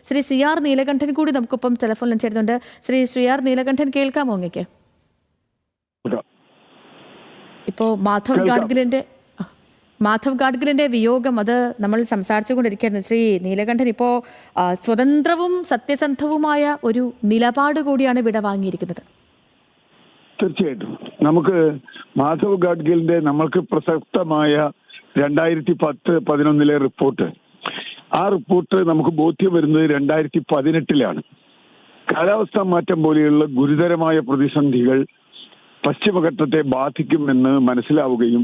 Shri C R Neelakantan കൂടി നമുക്കൊപ്പം ടെലിഫോണിൽ ചേരുന്നുണ്ട്. ശ്രീ ആർ നീലകണ്ഠൻ, കേൾക്കാമോ അങ്ങേക്ക്? ഇപ്പോ മാധവ് ഗാഡ്ഗിലിന്റെ വിയോഗം അത് നമ്മൾ സംസാരിച്ചുകൊണ്ടിരിക്കുകയായിരുന്നു. ശ്രീ നീലകണ്ഠൻ, ഇപ്പോൾ സ്വതന്ത്രവും സത്യസന്ധവുമായ ഒരു നിലപാട് കൂടിയാണ് വിട വാങ്ങിയിരിക്കുന്നത്. തീർച്ചയായിട്ടും നമുക്ക് മാധവ് ഗാഡ്ഗിലിന്റെ നമ്മൾക്ക് പ്രസക്തമായ 2010-11 റിപ്പോർട്ട്, ആ റിപ്പോർട്ട് നമുക്ക് ബോധ്യം വരുന്നത് 2018 കാലാവസ്ഥാ മാറ്റം പോലെയുള്ള ഗുരുതരമായ പ്രതിസന്ധികൾ പശ്ചിമഘട്ടത്തെ ബാധിക്കുമെന്ന് മനസ്സിലാവുകയും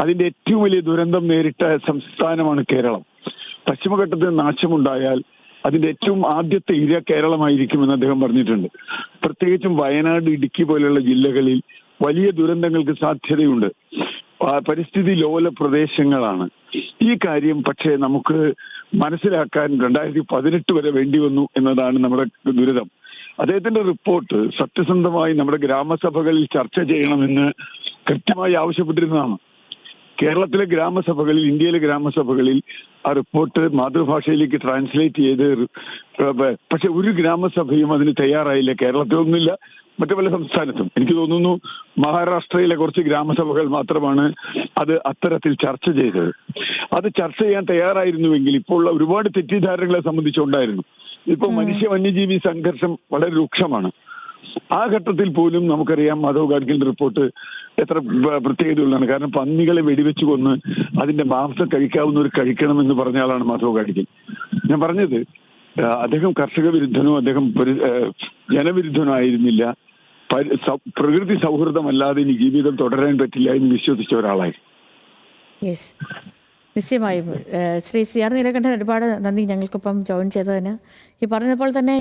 അതിന്റെ ഏറ്റവും വലിയ ദുരന്തം നേരിട്ട സംസ്ഥാനമാണ് കേരളം. പശ്ചിമഘട്ടത്തിന് നാശമുണ്ടായാൽ അതിന്റെ ഏറ്റവും ആദ്യത്തെ ഇര കേരളമായിരിക്കുമെന്ന് അദ്ദേഹം പറഞ്ഞിട്ടുണ്ട്. പ്രത്യേകിച്ചും വയനാട്, ഇടുക്കി പോലെയുള്ള ജില്ലകളിൽ വലിയ ദുരന്തങ്ങൾക്ക് സാധ്യതയുണ്ട്. പരിസ്ഥിതി ലോല പ്രദേശങ്ങളാണ് ഈ കാര്യം. പക്ഷേ നമുക്ക് മനസ്സിലാക്കാൻ 2018 വരെ വേണ്ടി വന്നു എന്നതാണ് നമ്മുടെ ദുരിതം. അദ്ദേഹത്തിന്റെ റിപ്പോർട്ട് സത്യസന്ധമായി നമ്മുടെ ഗ്രാമസഭകളിൽ ചർച്ച ചെയ്യണമെന്ന് കൃത്യമായി ആവശ്യപ്പെട്ടിരുന്നതാണ്. കേരളത്തിലെ ഗ്രാമസഭകളിൽ, ഇന്ത്യയിലെ ഗ്രാമസഭകളിൽ ആ റിപ്പോർട്ട് മാതൃഭാഷയിലേക്ക് ട്രാൻസ്ലേറ്റ് ചെയ്ത്, പക്ഷെ ഒരു ഗ്രാമസഭയും അതിന് തയ്യാറായില്ല. കേരളത്തിലൊന്നുമില്ല, മറ്റു പല സംസ്ഥാനത്തും. എനിക്ക് തോന്നുന്നു മഹാരാഷ്ട്രയിലെ കുറച്ച് ഗ്രാമസഭകൾ മാത്രമാണ് അത് അത്തരത്തിൽ ചർച്ച ചെയ്തത്. അത് ചർച്ച ചെയ്യാൻ തയ്യാറായിരുന്നുവെങ്കിൽ ഇപ്പോൾ ഉള്ള ഒരുപാട് തെറ്റിദ്ധാരണകളെ സംബന്ധിച്ചുണ്ടായിരുന്നു. ഇപ്പോൾ മനുഷ്യ വന്യജീവി സംഘർഷം വളരെ രൂക്ഷമാണ്. ആ ഘട്ടത്തിൽ പോലും നമുക്കറിയാം മാധവ് ഗാഡ്ഗിലിന്റെ റിപ്പോർട്ട് എത്ര പ്രത്യേകതയുള്ളതാണ്. കാരണം പന്നികളെ വെടിവെച്ച് കൊന്ന് അതിന്റെ മാംസം കഴിക്കാവുന്നവർ കഴിക്കണമെന്ന് പറഞ്ഞ ആളാണ് മാധവ് ഗാഡ്ഗിൽ. ഞാൻ പറഞ്ഞത്, അദ്ദേഹം കർഷക വിരുദ്ധനോ അദ്ദേഹം ജനവിരുദ്ധനോ ആയിരുന്നില്ല. പ്രകൃതി സൗഹൃദമല്ലാതെ ഇനി ജീവിതം തുടരാൻ പറ്റില്ല എന്ന് വിശ്വസിച്ച ഒരാളായിരുന്നു. നിശ്ചയമായും ശ്രീ സി ആർ നീലകണ്ഠൻ, ഒരുപാട് നന്ദി ഞങ്ങൾക്കൊപ്പം ജോയിൻ ചെയ്തതിന്. ഈ പറഞ്ഞതുപോലെ തന്നെ